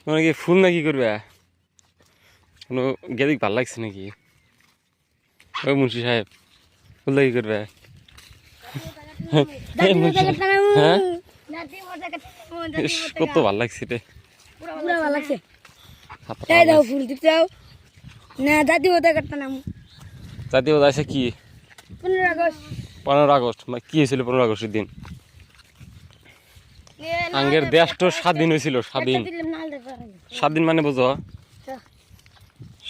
মানে কি ফুল না কি করবে কোনো গেদিক ভাল লাগছে নাকি ও মুন্সি সাহেব ফুল কি করবে হ্যাঁ কত ভাল লাগছে রে জাতীয় আছে কি 15 আগস্ট কি হয়েছিল 15 আগস্টের দিন আঙ্গের দেশ তো স্বাধীন হয়েছিল স্বাধীন মানে বুঝো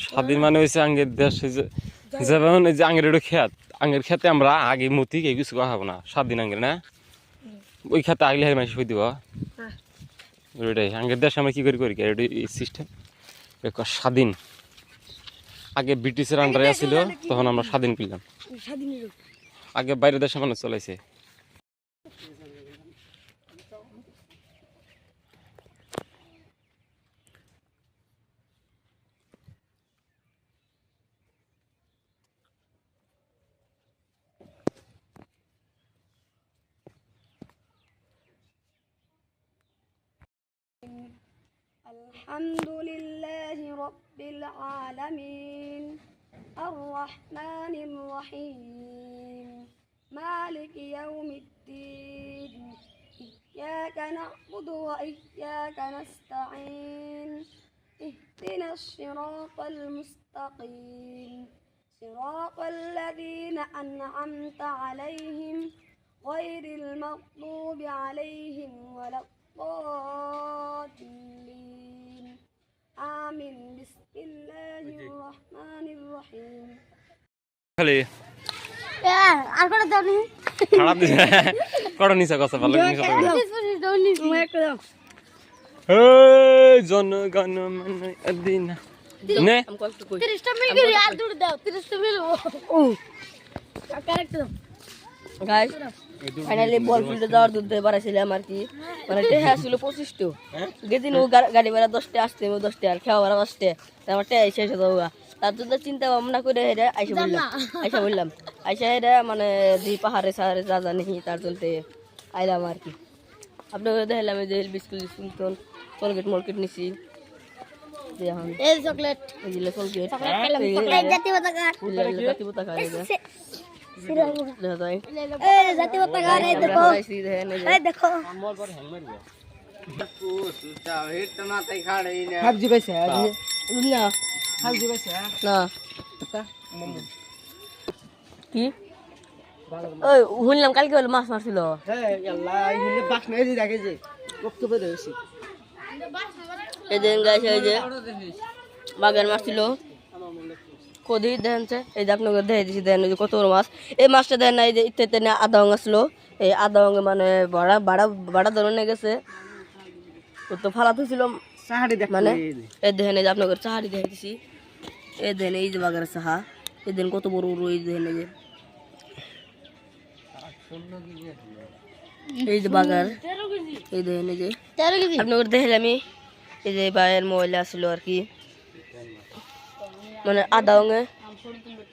স্বাধীন মানে হয়েছে আঙ্গের দেশ যেমন এই যে আঙ্গের এটা খেত আঙ্গের খেতে আমরা আগে মতি কে কিছু খাবো না স্বাধীন আঙ্গের না ওই খেতে আগলে হাই মাসে হয়ে দিব ওইটাই আঙ্গের দেশ আমরা কি করি এই সিস্টেম স্বাধীন আগে ব্রিটিশের আন্ডারে ছিল তখন আমরা স্বাধীন পেলাম আগে বাইরের দেশে মানুষ চলাইছে الحمد لله رب العالمين الرحمن الرحيم مالك يوم الدين إياك نعبد وإياك نستعين اهدنا الصراط المستقيم صراط الذين أنعمت عليهم غير المغضوب عليهم ولا الضالين آمين بسم الله الرحمن الرحيم খালি আর কোন দাও নি খারাপ দিছে কোন নিছে কথা ভালো নিছে এই জনগণ মন অদিনা নে 30 টা মিল করে আর দুটো দাও 30 টা মিল ও কারেক্ট দাও গাইস ফাইনালি বল ফিল্ডে যাওয়ার দুধ বাড়াইছিলাম আর কি মানে টেহা ছিল 25 টো গেদিন ও গাড়ি ভাড়া 10 টা আসছে 10 টা আর খাওয়া ভাড়া 10 টা আমার টেহা শেষ হয়ে যাওয়া তার জন্য চিন্তা ভাবনা করে হেরে আইসা বললাম হেরে মানে যে পাহাড়ে সাহারে যা জানি তার জন্য আইলাম আর কি আপনাকে দেখালাম যে বিস্কুট চকলেট মার্কেট নিছি এই চকলেট এই যে চকলেট চকলেট জাতীয় পতাকা জাতীয় পতাকা জাতীয় পতাকা এই দেখো আমার পরে হ্যাং মারবে পুষ্টা হিট মাথায় খাড়াই না হাবজি পয়সা না হাবজি পয়সা না কি ওই শুনলাম কালকে বলে মাছ মারছিল হ্যাঁ আল্লাহ হিলে বাস নাই যে দেখে যে রক্ত বের হইছে এই দেন গাইস এই যে বাগান মারছিল কদি দেনছে এই যে আপনাকে দেখাই দিছি দেন যে কত বড় মাছ এই মাছটা দেন না এই যে ইত্যাতে না আধা অঙ্গ আসলো এই আধা অঙ্গ মানে বড় ধরনের গেছে তো ফালাতে ছিল সাহাড়ি দেখ মানে এই দেখেন এই যে আপনাকে সাহাড়ি দেখাই দিছি এই দেন এই যে বাগানের সাহা এই দেন কত বড় বড় এই দেখেন এই যে বাগার এই দেখেন এই যে আপনাকে দেখলে আমি এই যে বাইরের ময়লা আসলো আর কি মানে আধা অঙ্গে